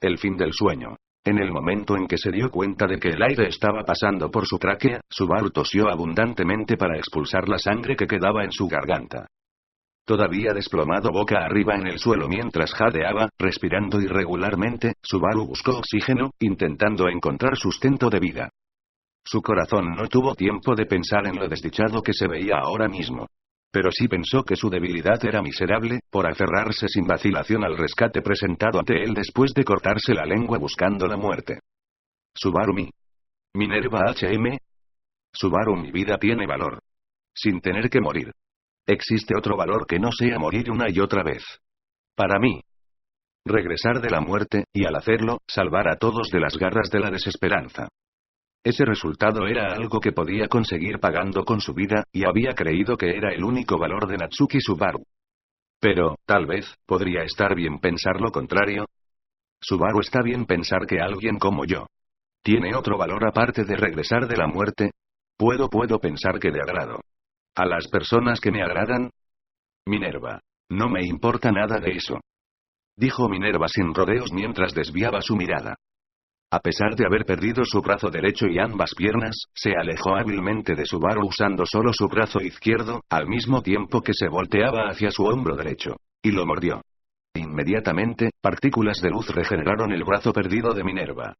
El fin del sueño. En el momento en que se dio cuenta de que el aire estaba pasando por su tráquea, Subaru tosió abundantemente para expulsar la sangre que quedaba en su garganta. Todavía desplomado boca arriba en el suelo mientras jadeaba, respirando irregularmente, Subaru buscó oxígeno, intentando encontrar sustento de vida. Su corazón no tuvo tiempo de pensar en lo desdichado que se veía ahora mismo. Pero sí pensó que su debilidad era miserable, por aferrarse sin vacilación al rescate presentado ante él después de cortarse la lengua buscando la muerte. Subaru mi. Minerva HM. Subaru, mi vida tiene valor. Sin tener que morir. Existe otro valor que no sea morir una y otra vez. Para mí. Regresar de la muerte, y al hacerlo, salvar a todos de las garras de la desesperanza. Ese resultado era algo que podía conseguir pagando con su vida, y había creído que era el único valor de Natsuki Subaru. Pero, tal vez, podría estar bien pensar lo contrario. Subaru, está bien pensar que alguien como yo tiene otro valor aparte de regresar de la muerte. Puedo pensar que le agrado a las personas que me agradan. Minerva. No me importa nada de eso. Dijo Minerva sin rodeos mientras desviaba su mirada. A pesar de haber perdido su brazo derecho y ambas piernas, se alejó hábilmente de Subaru usando solo su brazo izquierdo, al mismo tiempo que se volteaba hacia su hombro derecho. Y lo mordió. Inmediatamente, partículas de luz regeneraron el brazo perdido de Minerva.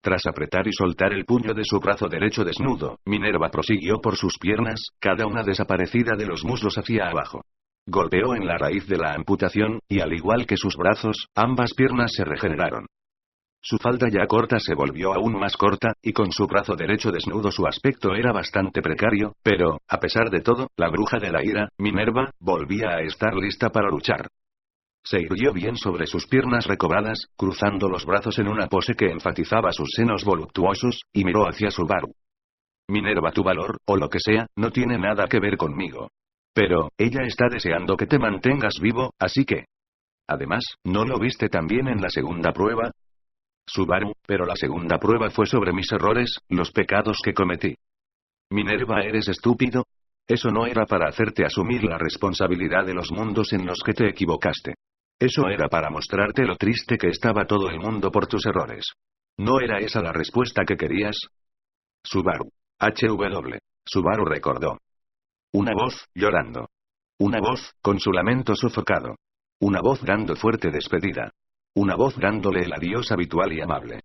Tras apretar y soltar el puño de su brazo derecho desnudo, Minerva prosiguió por sus piernas, cada una desaparecida de los muslos hacia abajo. Golpeó en la raíz de la amputación, y al igual que sus brazos, ambas piernas se regeneraron. Su falda ya corta se volvió aún más corta, y con su brazo derecho desnudo su aspecto era bastante precario, pero, a pesar de todo, la bruja de la ira, Minerva, volvía a estar lista para luchar. Se irguió bien sobre sus piernas recobradas, cruzando los brazos en una pose que enfatizaba sus senos voluptuosos, y miró hacia Subaru. Minerva, tu valor, o lo que sea, no tiene nada que ver conmigo. Pero, ella está deseando que te mantengas vivo, así que... Además, ¿no lo viste también en la segunda prueba? Subaru, pero la segunda prueba fue sobre mis errores, los pecados que cometí. Minerva, ¿eres estúpido? Eso no era para hacerte asumir la responsabilidad de los mundos en los que te equivocaste. Eso era para mostrarte lo triste que estaba todo el mundo por tus errores. ¿No era esa la respuesta que querías? Subaru. HW. Subaru recordó. Una voz, llorando. Una voz, con su lamento sofocado. Una voz dando fuerte despedida. Una voz dándole el adiós habitual y amable.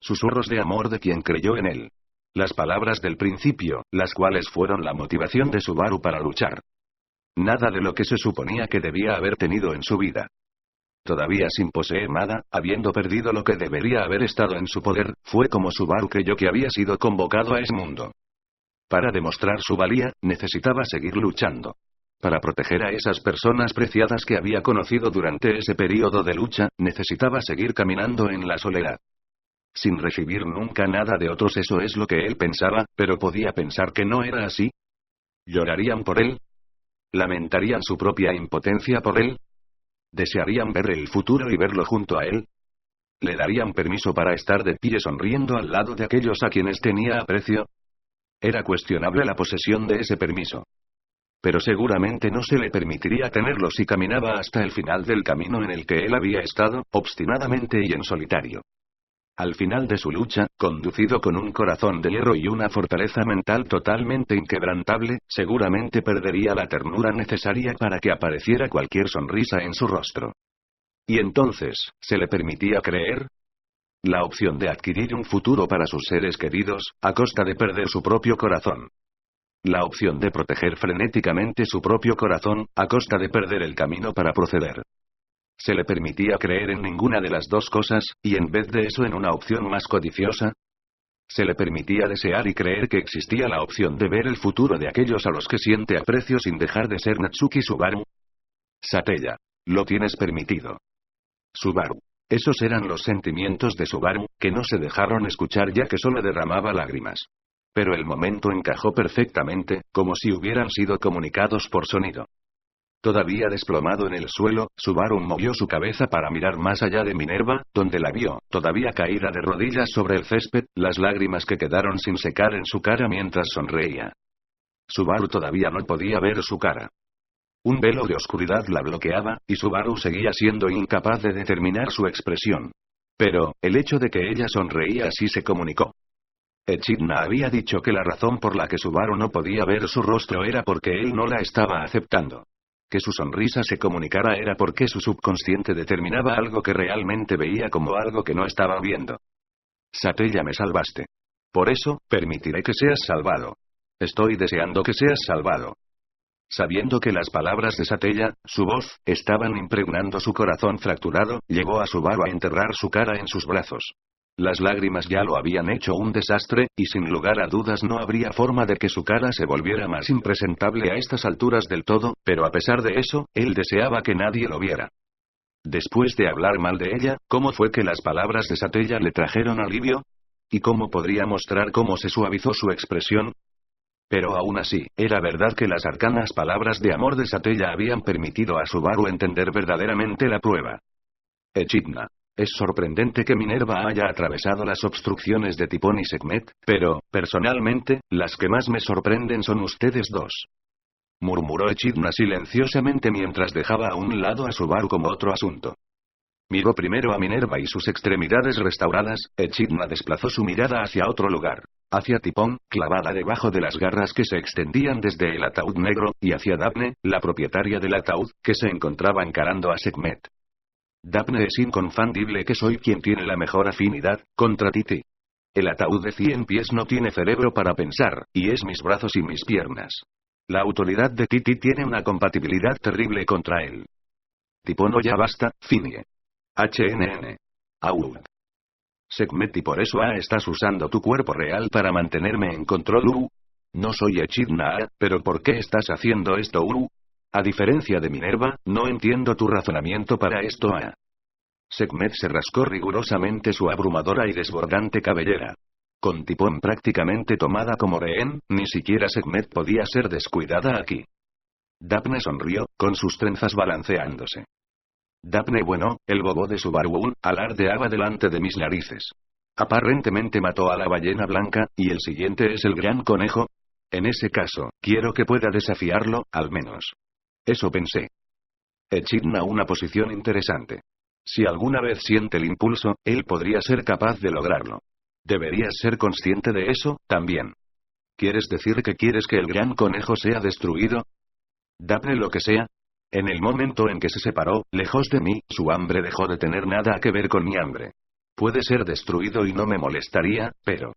Susurros de amor de quien creyó en él. Las palabras del principio, las cuales fueron la motivación de Subaru para luchar. Nada de lo que se suponía que debía haber tenido en su vida. Todavía sin poseer nada, habiendo perdido lo que debería haber estado en su poder, fue como Subaru creyó que había sido convocado a ese mundo. Para demostrar su valía, necesitaba seguir luchando. Para proteger a esas personas preciadas que había conocido durante ese periodo de lucha, necesitaba seguir caminando en la soledad. Sin recibir nunca nada de otros, eso es lo que él pensaba, pero podía pensar que no era así. ¿Llorarían por él? ¿Lamentarían su propia impotencia por él? ¿Desearían ver el futuro y verlo junto a él? ¿Le darían permiso para estar de pie sonriendo al lado de aquellos a quienes tenía aprecio? Era cuestionable la posesión de ese permiso. Pero seguramente no se le permitiría tenerlo si caminaba hasta el final del camino en el que él había estado, obstinadamente y en solitario. Al final de su lucha, conducido con un corazón de hierro y una fortaleza mental totalmente inquebrantable, seguramente perdería la ternura necesaria para que apareciera cualquier sonrisa en su rostro. ¿Y entonces, se le permitía creer? La opción de adquirir un futuro para sus seres queridos, a costa de perder su propio corazón. La opción de proteger frenéticamente su propio corazón, a costa de perder el camino para proceder. Se le permitía creer en ninguna de las dos cosas, y en vez de eso en una opción más codiciosa. Se le permitía desear y creer que existía la opción de ver el futuro de aquellos a los que siente aprecio sin dejar de ser Natsuki Subaru. Sateya. Lo tienes permitido. Subaru. Esos eran los sentimientos de Subaru, que no se dejaron escuchar ya que solo derramaba lágrimas. Pero el momento encajó perfectamente, como si hubieran sido comunicados por sonido. Todavía desplomado en el suelo, Subaru movió su cabeza para mirar más allá de Minerva, donde la vio, todavía caída de rodillas sobre el césped, las lágrimas que quedaron sin secar en su cara mientras sonreía. Subaru todavía no podía ver su cara. Un velo de oscuridad la bloqueaba, y Subaru seguía siendo incapaz de determinar su expresión. Pero, el hecho de que ella sonreía así se comunicó. Echidna había dicho que la razón por la que Subaru no podía ver su rostro era porque él no la estaba aceptando. Que su sonrisa se comunicara era porque su subconsciente determinaba algo que realmente veía como algo que no estaba viendo. Satella, me salvaste. Por eso, permitiré que seas salvado. Estoy deseando que seas salvado. Sabiendo que las palabras de Satella, su voz, estaban impregnando su corazón fracturado, llevó a Subaru a enterrar su cara en sus brazos. Las lágrimas ya lo habían hecho un desastre, y sin lugar a dudas no habría forma de que su cara se volviera más impresentable a estas alturas del todo, pero a pesar de eso, él deseaba que nadie lo viera. Después de hablar mal de ella, ¿cómo fue que las palabras de Satella le trajeron alivio? ¿Y cómo podría mostrar cómo se suavizó su expresión? Pero aún así, era verdad que las arcanas palabras de amor de Satella habían permitido a Subaru entender verdaderamente la prueba. Echidna. Es sorprendente que Minerva haya atravesado las obstrucciones de Tipón y Sekhmet, pero, personalmente, las que más me sorprenden son ustedes dos. Murmuró Echidna silenciosamente mientras dejaba a un lado a Subaru como otro asunto. Miró primero a Minerva y sus extremidades restauradas. Echidna desplazó su mirada hacia otro lugar. Hacia Tipón, clavada debajo de las garras que se extendían desde el ataúd negro, y hacia Daphne, la propietaria del ataúd, que se encontraba encarando a Sekhmet. Daphne, es inconfundible que soy quien tiene la mejor afinidad contra Titi. El ataúd de 100 pies no tiene cerebro para pensar, y es mis brazos y mis piernas. La autoridad de Titi tiene una compatibilidad terrible contra él. Tipón, ya basta, Finie. HNN. Aud. Sekhmet, y por eso estás usando tu cuerpo real para mantenerme en control. No soy Echidna, pero ¿por qué estás haciendo esto? A diferencia de Minerva, no entiendo tu razonamiento para esto. Sekhmet se rascó rigurosamente su abrumadora y desbordante cabellera. Con Tipón prácticamente tomada como rehén, ni siquiera Sekhmet podía ser descuidada aquí. Daphne sonrió, con sus trenzas balanceándose. Daphne, bueno, el bobo de Subaru alardeaba delante de mis narices. Aparentemente mató a la ballena blanca, y el siguiente es el gran conejo. En ese caso, quiero que pueda desafiarlo, al menos. Eso pensé. Echidna, una posición interesante. Si alguna vez siente el impulso, él podría ser capaz de lograrlo. Deberías ser consciente de eso, también. ¿Quieres decir que quieres que el gran conejo sea destruido? Daphne, lo que sea. En el momento en que se separó, lejos de mí, su hambre dejó de tener nada que ver con mi hambre. Puede ser destruido y no me molestaría, pero...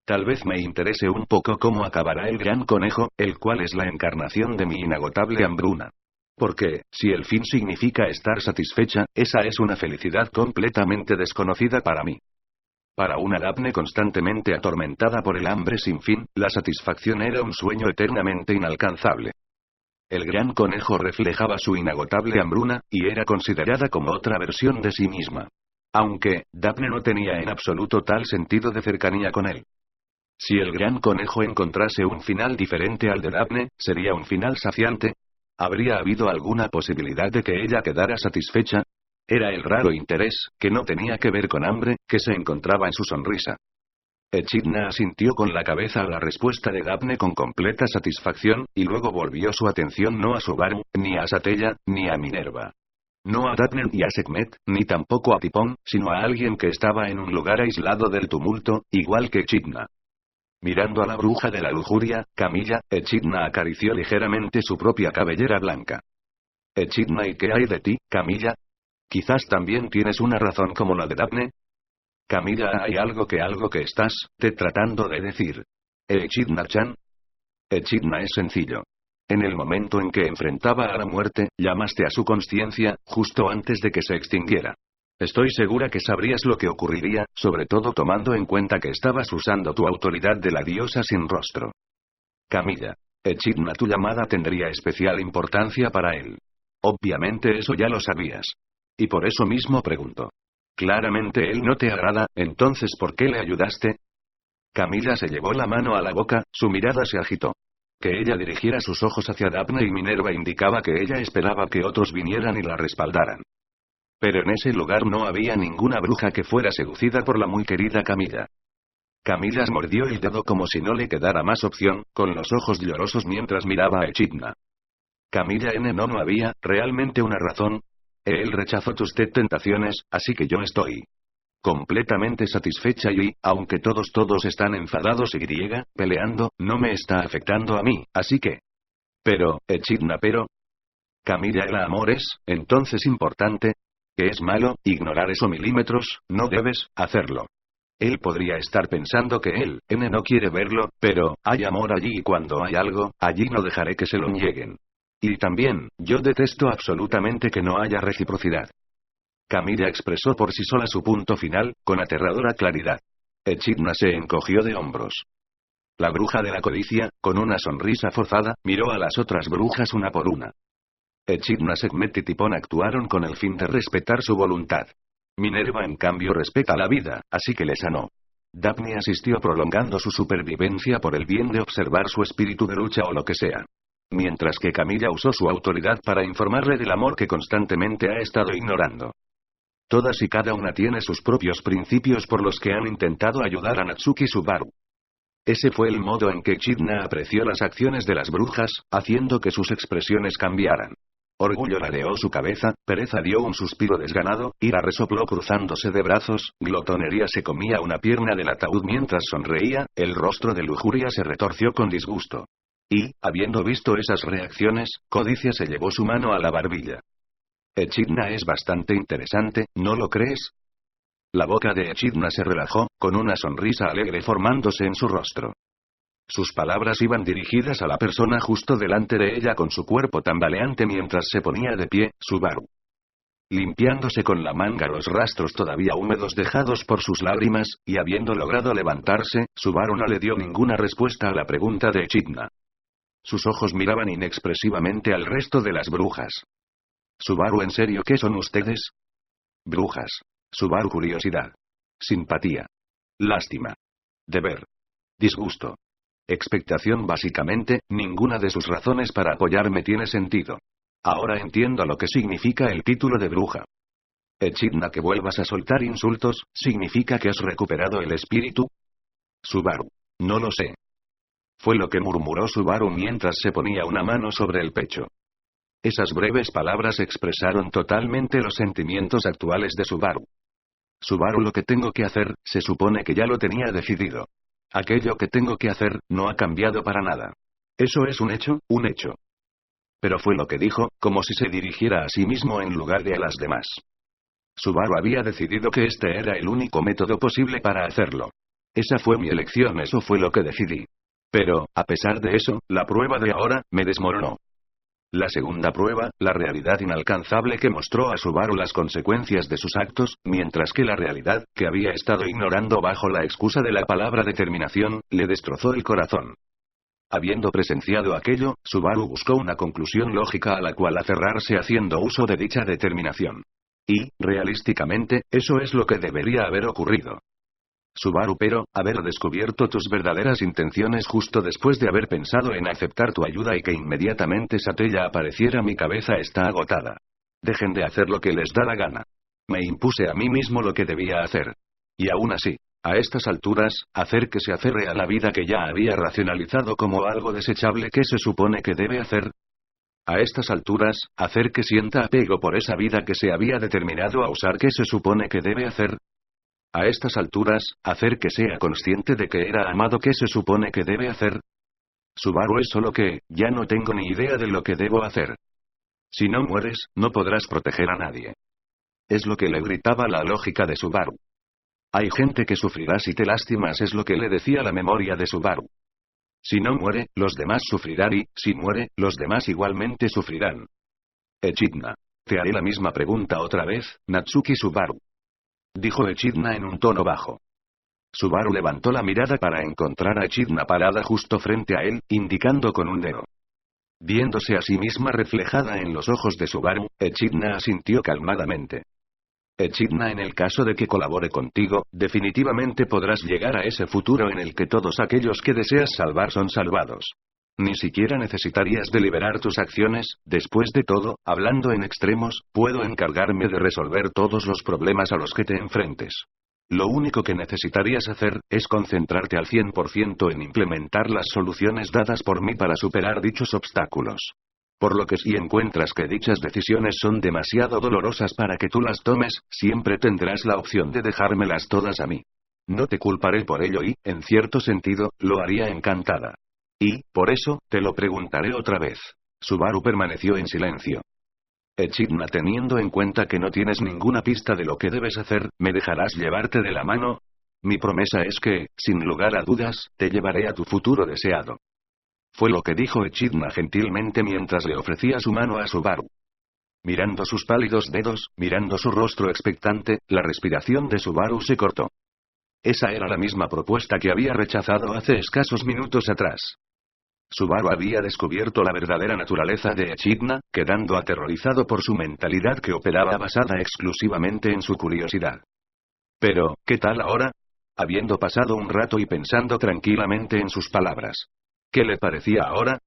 tal vez me interese un poco cómo acabará el gran conejo, el cual es la encarnación de mi inagotable hambruna. Porque, si el fin significa estar satisfecha, esa es una felicidad completamente desconocida para mí. Para una Daphne constantemente atormentada por el hambre sin fin, la satisfacción era un sueño eternamente inalcanzable. El gran conejo reflejaba su inagotable hambruna, y era considerada como otra versión de sí misma. Aunque, Daphne no tenía en absoluto tal sentido de cercanía con él. Si el gran conejo encontrase un final diferente al de Daphne, sería un final saciante. ¿Habría habido alguna posibilidad de que ella quedara satisfecha? Era el raro interés, que no tenía que ver con hambre, que se encontraba en su sonrisa. Echidna asintió con la cabeza a la respuesta de Daphne con completa satisfacción, y luego volvió su atención no a Subaru, ni a Satella, ni a Minerva. No a Daphne ni a Sekhmet, ni tampoco a Tipón, sino a alguien que estaba en un lugar aislado del tumulto, igual que Echidna. Mirando a la bruja de la lujuria, Camilla, Echidna acarició ligeramente su propia cabellera blanca. Echidna, ¿y qué hay de ti, Camilla? Quizás también tienes una razón como la de Daphne. Camilla, hay algo que estás te tratando de decir. Echidna-chan. Echidna, es sencillo. En el momento en que enfrentaba a la muerte, llamaste a su conciencia, justo antes de que se extinguiera. Estoy segura que sabrías lo que ocurriría, sobre todo tomando en cuenta que estabas usando tu autoridad de la diosa sin rostro. Camilla. Echidna, tu llamada tendría especial importancia para él. Obviamente eso ya lo sabías. Y por eso mismo pregunto. Claramente él no te agrada, entonces ¿por qué le ayudaste? Camilla se llevó la mano a la boca, su mirada se agitó. Que ella dirigiera sus ojos hacia Daphne y Minerva indicaba que ella esperaba que otros vinieran y la respaldaran. Pero en ese lugar no había ninguna bruja que fuera seducida por la muy querida Camilla. Camilla mordió el dedo como si no le quedara más opción, con los ojos llorosos mientras miraba a Echidna. Camilla, no había realmente una razón. Él rechazó tus tentaciones, así que yo estoy completamente satisfecha y, aunque todos están enfadados y peleando, no me está afectando a mí, así que... Pero, Echidna, pero... Camilla, el amor es, entonces importante. ¿Que es malo, ignorar eso milímetros? No debes hacerlo. Él podría estar pensando que él, no quiere verlo, pero, hay amor allí y cuando hay algo, allí no dejaré que se lo nieguen. Y también, yo detesto absolutamente que no haya reciprocidad. Camilla expresó por sí sola su punto final, con aterradora claridad. Echidna se encogió de hombros. La bruja de la codicia, con una sonrisa forzada, miró a las otras brujas una por una. Echidna, Sekhmet y Tipón actuaron con el fin de respetar su voluntad. Minerva en cambio respeta la vida, así que le sanó. Daphne asistió prolongando su supervivencia por el bien de observar su espíritu de lucha o lo que sea. Mientras que Camilla usó su autoridad para informarle del amor que constantemente ha estado ignorando. Todas y cada una tiene sus propios principios por los que han intentado ayudar a Natsuki Subaru. Ese fue el modo en que Echidna apreció las acciones de las brujas, haciendo que sus expresiones cambiaran. Orgullo ladeó su cabeza, pereza dio un suspiro desganado, ira resopló cruzándose de brazos, glotonería se comía una pierna del ataúd mientras sonreía, el rostro de lujuria se retorció con disgusto. Y, habiendo visto esas reacciones, codicia se llevó su mano a la barbilla. Echidna es bastante interesante, ¿no lo crees? La boca de Echidna se relajó, con una sonrisa alegre formándose en su rostro. Sus palabras iban dirigidas a la persona justo delante de ella con su cuerpo tambaleante mientras se ponía de pie, Subaru. Limpiándose con la manga los rastros todavía húmedos dejados por sus lágrimas, y habiendo logrado levantarse, Subaru no le dio ninguna respuesta a la pregunta de Echidna. Sus ojos miraban inexpresivamente al resto de las brujas. Subaru, ¿en serio qué son ustedes? Brujas. Subaru, curiosidad. Simpatía. Lástima. Deber. Disgusto. Expectación. Básicamente, ninguna de sus razones para apoyarme tiene sentido. Ahora entiendo lo que significa el título de bruja. Echidna, que vuelvas a soltar insultos, ¿significa que has recuperado el espíritu? Subaru. No lo sé. Fue lo que murmuró Subaru mientras se ponía una mano sobre el pecho. Esas breves palabras expresaron totalmente los sentimientos actuales de Subaru. Subaru, lo que tengo que hacer, se supone que ya lo tenía decidido. Aquello que tengo que hacer, no ha cambiado para nada. Eso es un hecho, un hecho. Pero fue lo que dijo, como si se dirigiera a sí mismo en lugar de a las demás. Subaru había decidido que este era el único método posible para hacerlo. Esa fue mi elección, eso fue lo que decidí. Pero, a pesar de eso, la prueba de ahora, me desmoronó. La segunda prueba, la realidad inalcanzable que mostró a Subaru las consecuencias de sus actos, mientras que la realidad, que había estado ignorando bajo la excusa de la palabra determinación, le destrozó el corazón. Habiendo presenciado aquello, Subaru buscó una conclusión lógica a la cual aferrarse haciendo uso de dicha determinación. Y, realísticamente, eso es lo que debería haber ocurrido. Subaru, pero, haber descubierto tus verdaderas intenciones justo después de haber pensado en aceptar tu ayuda y que inmediatamente Satella apareciera, mi cabeza está agotada. Dejen de hacer lo que les da la gana. Me impuse a mí mismo lo que debía hacer. Y aún así, a estas alturas, hacer que se aferre a la vida que ya había racionalizado como algo desechable, ¿qué se supone que debe hacer? A estas alturas, hacer que sienta apego por esa vida que se había determinado a usar, ¿qué se supone que debe hacer? A estas alturas, hacer que sea consciente de que era amado, ¿qué se supone que debe hacer? Subaru, es solo que, ya no tengo ni idea de lo que debo hacer. Si no mueres, no podrás proteger a nadie. Es lo que le gritaba la lógica de Subaru. Hay gente que sufrirá si te lastimas, es lo que le decía la memoria de Subaru. Si no muere, los demás sufrirán y, si muere, los demás igualmente sufrirán. Echidna. Te haré la misma pregunta otra vez, Natsuki Subaru. Dijo Echidna en un tono bajo. Subaru levantó la mirada para encontrar a Echidna parada justo frente a él, indicando con un dedo. Viéndose a sí misma reflejada en los ojos de Subaru, Echidna asintió calmadamente. Echidna, en el caso de que colabore contigo, definitivamente podrás llegar a ese futuro en el que todos aquellos que deseas salvar son salvados. Ni siquiera necesitarías deliberar tus acciones, después de todo, hablando en extremos, puedo encargarme de resolver todos los problemas a los que te enfrentes. Lo único que necesitarías hacer, es concentrarte al 100% en implementar las soluciones dadas por mí para superar dichos obstáculos. Por lo que si encuentras que dichas decisiones son demasiado dolorosas para que tú las tomes, siempre tendrás la opción de dejármelas todas a mí. No te culparé por ello y, en cierto sentido, lo haría encantada. Y, por eso, te lo preguntaré otra vez. Subaru permaneció en silencio. Echidna, teniendo en cuenta que no tienes ninguna pista de lo que debes hacer, ¿me dejarás llevarte de la mano? Mi promesa es que, sin lugar a dudas, te llevaré a tu futuro deseado. Fue lo que dijo Echidna gentilmente mientras le ofrecía su mano a Subaru. Mirando sus pálidos dedos, mirando su rostro expectante, la respiración de Subaru se cortó. Esa era la misma propuesta que había rechazado hace escasos minutos atrás. Subaru había descubierto la verdadera naturaleza de Echidna, quedando aterrorizado por su mentalidad que operaba basada exclusivamente en su curiosidad. Pero, ¿qué tal ahora? Habiendo pasado un rato y pensando tranquilamente en sus palabras. ¿Qué le parecía ahora?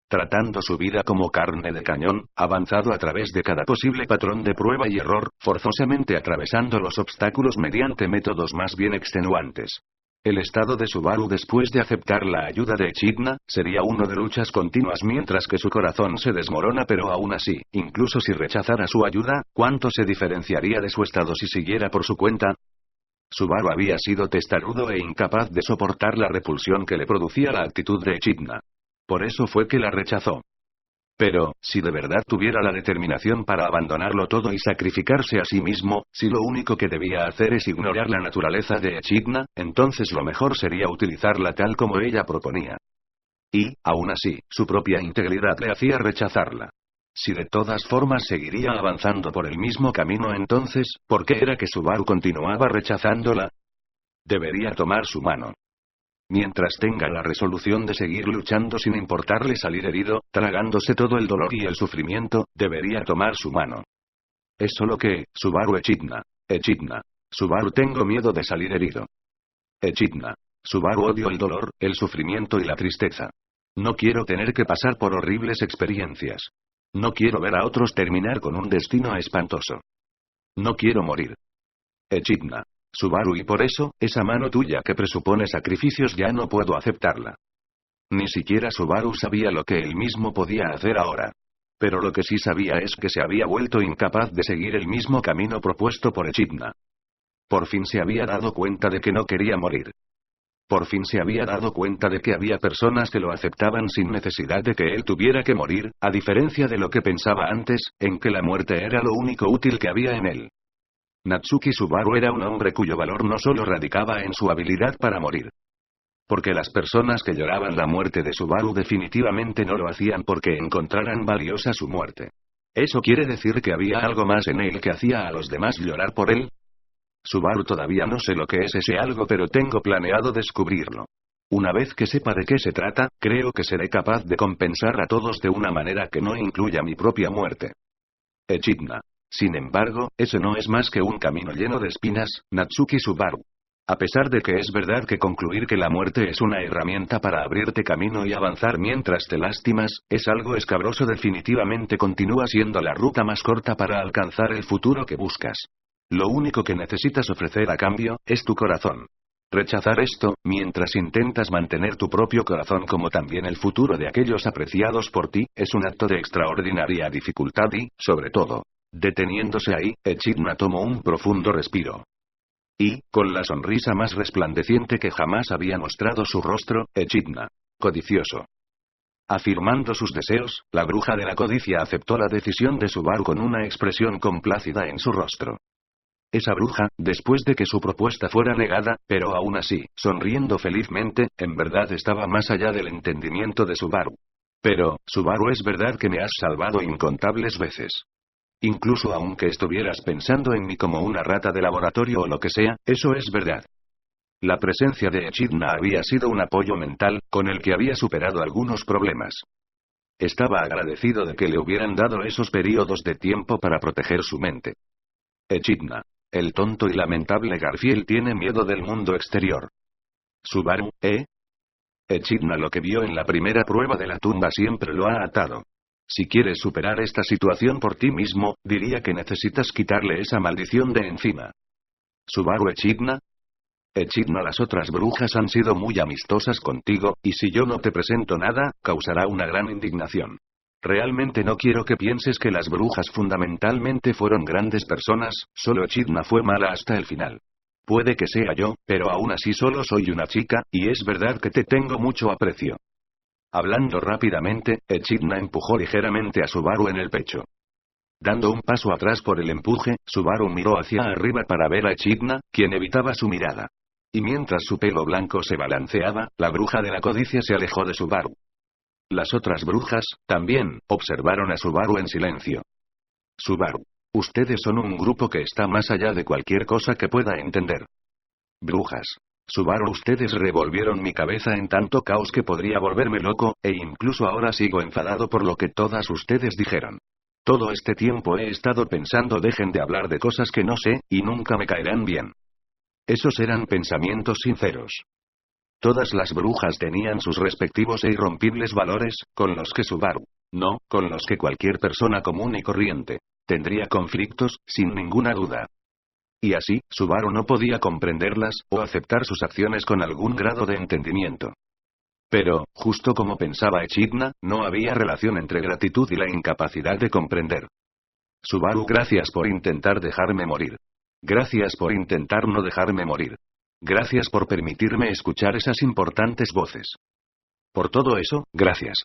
Tratando su vida como carne de cañón, avanzado a través de cada posible patrón de prueba y error, forzosamente atravesando los obstáculos mediante métodos más bien extenuantes. El estado de Subaru después de aceptar la ayuda de Echidna, sería uno de luchas continuas mientras que su corazón se desmorona, pero aún así, incluso si rechazara su ayuda, ¿cuánto se diferenciaría de su estado si siguiera por su cuenta? Subaru había sido testarudo e incapaz de soportar la repulsión que le producía la actitud de Echidna. Por eso fue que la rechazó. Pero, si de verdad tuviera la determinación para abandonarlo todo y sacrificarse a sí mismo, si lo único que debía hacer es ignorar la naturaleza de Echidna, entonces lo mejor sería utilizarla tal como ella proponía. Y, aún así, su propia integridad le hacía rechazarla. Si de todas formas seguiría avanzando por el mismo camino, entonces, ¿por qué era que Subaru continuaba rechazándola? Debería tomar su mano. Mientras tenga la resolución de seguir luchando sin importarle salir herido, tragándose todo el dolor y el sufrimiento, debería tomar su mano. Es solo que, Subaru Echidna. Subaru, tengo miedo de salir herido. Echidna. Subaru, odio el dolor, el sufrimiento y la tristeza. No quiero tener que pasar por horribles experiencias. No quiero ver a otros terminar con un destino espantoso. No quiero morir. Echidna. Subaru, y por eso, esa mano tuya que presupone sacrificios ya no puedo aceptarla. Ni siquiera Subaru sabía lo que él mismo podía hacer ahora. Pero lo que sí sabía es que se había vuelto incapaz de seguir el mismo camino propuesto por Echidna. Por fin se había dado cuenta de que no quería morir. Por fin se había dado cuenta de que había personas que lo aceptaban sin necesidad de que él tuviera que morir, a diferencia de lo que pensaba antes, en que la muerte era lo único útil que había en él. Natsuki Subaru era un hombre cuyo valor no solo radicaba en su habilidad para morir. Porque las personas que lloraban la muerte de Subaru definitivamente no lo hacían porque encontraran valiosa su muerte. ¿Eso quiere decir que había algo más en él que hacía a los demás llorar por él? Subaru, todavía no sé lo que es ese algo, pero tengo planeado descubrirlo. Una vez que sepa de qué se trata, creo que seré capaz de compensar a todos de una manera que no incluya mi propia muerte. Echidna. Sin embargo, ese no es más que un camino lleno de espinas, Natsuki Subaru. A pesar de que es verdad que concluir que la muerte es una herramienta para abrirte camino y avanzar mientras te lastimas, es algo escabroso, definitivamente continúa siendo la ruta más corta para alcanzar el futuro que buscas. Lo único que necesitas ofrecer a cambio, es tu corazón. Rechazar esto, mientras intentas mantener tu propio corazón como también el futuro de aquellos apreciados por ti, es un acto de extraordinaria dificultad y, sobre todo, deteniéndose ahí, Echidna tomó un profundo respiro. Y, con la sonrisa más resplandeciente que jamás había mostrado su rostro, Echidna. Codicioso. Afirmando sus deseos, la bruja de la codicia aceptó la decisión de Subaru con una expresión complácida en su rostro. Esa bruja, después de que su propuesta fuera negada, pero aún así, sonriendo felizmente, en verdad estaba más allá del entendimiento de Subaru. Pero, Subaru, es verdad que me has salvado incontables veces. Incluso aunque estuvieras pensando en mí como una rata de laboratorio o lo que sea, eso es verdad. La presencia de Echidna había sido un apoyo mental, con el que había superado algunos problemas. Estaba agradecido de que le hubieran dado esos periodos de tiempo para proteger su mente. Echidna. El tonto y lamentable Garfield tiene miedo del mundo exterior. Subaru, ¿eh? Echidna, lo que vio en la primera prueba de la tumba siempre lo ha atado. Si quieres superar esta situación por ti mismo, diría que necesitas quitarle esa maldición de encima. Subaru, Echidna. Echidna, las otras brujas han sido muy amistosas contigo, y si yo no te presento nada, causará una gran indignación. Realmente no quiero que pienses que las brujas fundamentalmente fueron grandes personas, solo Echidna fue mala hasta el final. Puede que sea yo, pero aún así solo soy una chica, y es verdad que te tengo mucho aprecio. Hablando rápidamente, Echidna empujó ligeramente a Subaru en el pecho. Dando un paso atrás por el empuje, Subaru miró hacia arriba para ver a Echidna, quien evitaba su mirada. Y mientras su pelo blanco se balanceaba, la bruja de la codicia se alejó de Subaru. Las otras brujas, también, observaron a Subaru en silencio. Subaru. Ustedes son un grupo que está más allá de cualquier cosa que pueda entender. Brujas. Subaru, ustedes revolvieron mi cabeza en tanto caos que podría volverme loco, e incluso ahora sigo enfadado por lo que todas ustedes dijeron. Todo este tiempo he estado pensando, dejen de hablar de cosas que no sé, y nunca me caerán bien. Esos eran pensamientos sinceros. Todas las brujas tenían sus respectivos e irrompibles valores, con los que Subaru, no, con los que cualquier persona común y corriente, tendría conflictos, sin ninguna duda. Y así, Subaru no podía comprenderlas, o aceptar sus acciones con algún grado de entendimiento. Pero, justo como pensaba Echidna, no había relación entre gratitud y la incapacidad de comprender. Subaru, gracias por intentar dejarme morir. Gracias por intentar no dejarme morir. Gracias por permitirme escuchar esas importantes voces. Por todo eso, gracias.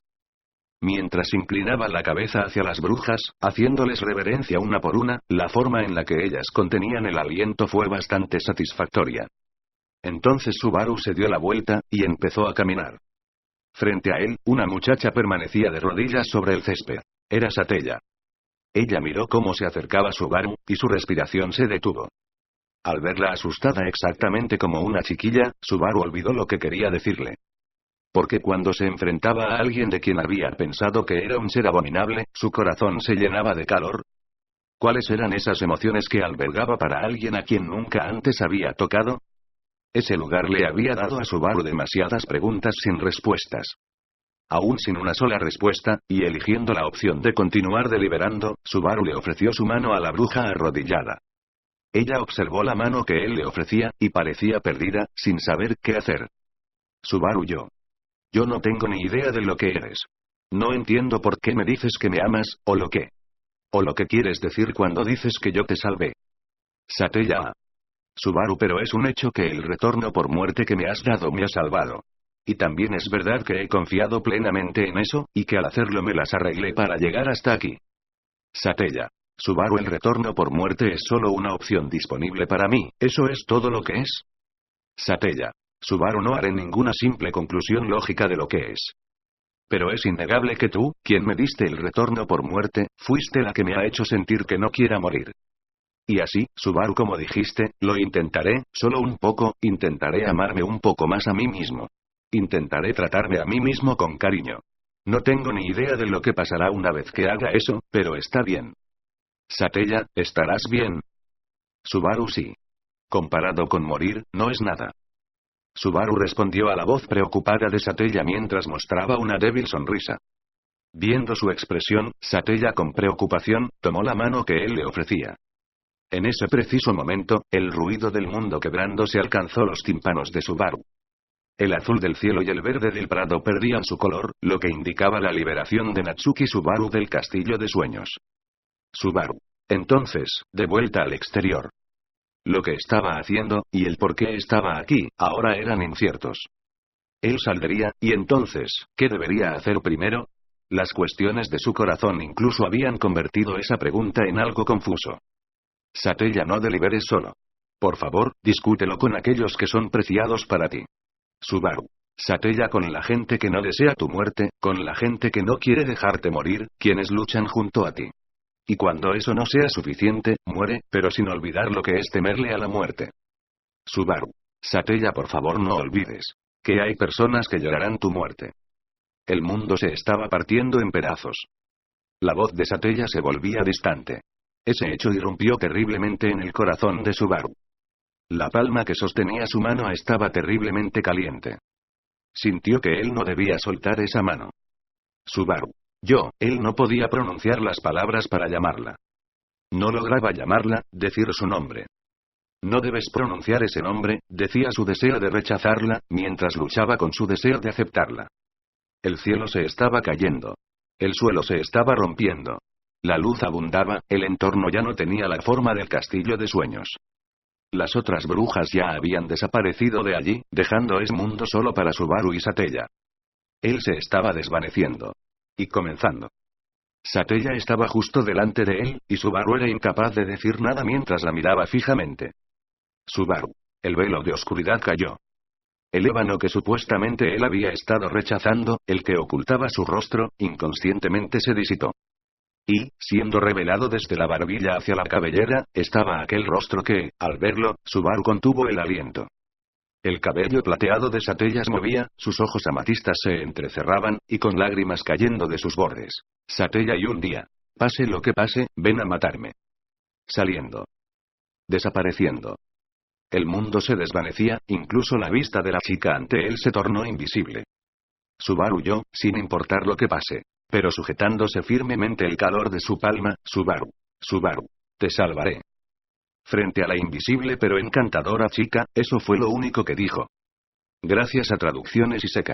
Mientras inclinaba la cabeza hacia las brujas, haciéndoles reverencia una por una, la forma en la que ellas contenían el aliento fue bastante satisfactoria. Entonces Subaru se dio la vuelta, y empezó a caminar. Frente a él, una muchacha permanecía de rodillas sobre el césped. Era Satella. Ella miró cómo se acercaba Subaru, y su respiración se detuvo. Al verla asustada exactamente como una chiquilla, Subaru olvidó lo que quería decirle. Porque cuando se enfrentaba a alguien de quien había pensado que era un ser abominable, su corazón se llenaba de calor. ¿Cuáles eran esas emociones que albergaba para alguien a quien nunca antes había tocado? Ese lugar le había dado a Subaru demasiadas preguntas sin respuestas. Aún sin una sola respuesta, y eligiendo la opción de continuar deliberando, Subaru le ofreció su mano a la bruja arrodillada. Ella observó la mano que él le ofrecía, y parecía perdida, sin saber qué hacer. Subaru, yo no tengo ni idea de lo que eres. No entiendo por qué me dices que me amas, o lo que quieres decir cuando dices que yo te salvé. Satella. Subaru, pero es un hecho que el retorno por muerte que me has dado me ha salvado. Y también es verdad que he confiado plenamente en eso, y que al hacerlo me las arreglé para llegar hasta aquí. Satella. Subaru, el retorno por muerte es solo una opción disponible para mí, ¿eso es todo lo que es? Satella. Subaru, no haré ninguna simple conclusión lógica de lo que es. Pero es innegable que tú, quien me diste el retorno por muerte, fuiste la que me ha hecho sentir que no quiera morir. Y así, Subaru, como dijiste, lo intentaré, solo un poco, intentaré amarme un poco más a mí mismo. Intentaré tratarme a mí mismo con cariño. No tengo ni idea de lo que pasará una vez que haga eso, pero está bien. Satella, ¿estarás bien? Subaru, sí. Comparado con morir, no es nada. Subaru respondió a la voz preocupada de Satella mientras mostraba una débil sonrisa. Viendo su expresión, Satella con preocupación, tomó la mano que él le ofrecía. En ese preciso momento, el ruido del mundo quebrándose alcanzó los tímpanos de Subaru. El azul del cielo y el verde del prado perdían su color, lo que indicaba la liberación de Natsuki Subaru del castillo de sueños. Subaru. Entonces, de vuelta al exterior. Lo que estaba haciendo, y el por qué estaba aquí, ahora eran inciertos. Él saldría, y entonces, ¿qué debería hacer primero? Las cuestiones de su corazón incluso habían convertido esa pregunta en algo confuso. Satella, no deliberes solo. Por favor, discútelo con aquellos que son preciados para ti. Subaru. Satella, con la gente que no desea tu muerte, con la gente que no quiere dejarte morir, quienes luchan junto a ti. Y cuando eso no sea suficiente, muere, pero sin olvidar lo que es temerle a la muerte. Subaru. Satella, por favor, no olvides que hay personas que llorarán tu muerte. El mundo se estaba partiendo en pedazos. La voz de Satella se volvía distante. Ese hecho irrumpió terriblemente en el corazón de Subaru. La palma que sostenía su mano estaba terriblemente caliente. Sintió que él no debía soltar esa mano. Subaru. Él no podía pronunciar las palabras para llamarla. No lograba llamarla, decir su nombre. No debes pronunciar ese nombre, decía su deseo de rechazarla, mientras luchaba con su deseo de aceptarla. El cielo se estaba cayendo. El suelo se estaba rompiendo. La luz abundaba, el entorno ya no tenía la forma del castillo de sueños. Las otras brujas ya habían desaparecido de allí, dejando ese mundo solo para Subaru y Satella. Él se estaba desvaneciendo. Y comenzando. Satella estaba justo delante de él, y Subaru era incapaz de decir nada mientras la miraba fijamente. Subaru. El velo de oscuridad cayó. El ébano que supuestamente él había estado rechazando, el que ocultaba su rostro, inconscientemente se disipó. Y, siendo revelado desde la barbilla hacia la cabellera, estaba aquel rostro que, al verlo, Subaru contuvo el aliento. El cabello plateado de Satella se movía, sus ojos amatistas se entrecerraban, y con lágrimas cayendo de sus bordes. Satella y un día. Pase lo que pase, ven a matarme. Saliendo. Desapareciendo. El mundo se desvanecía, incluso la vista de la chica ante él se tornó invisible. Subaru huyó, sin importar lo que pase. Pero sujetándose firmemente el calor de su palma, Subaru. Subaru. Te salvaré. Frente a la invisible pero encantadora chica, eso fue lo único que dijo. Gracias a Traducciones y Secas.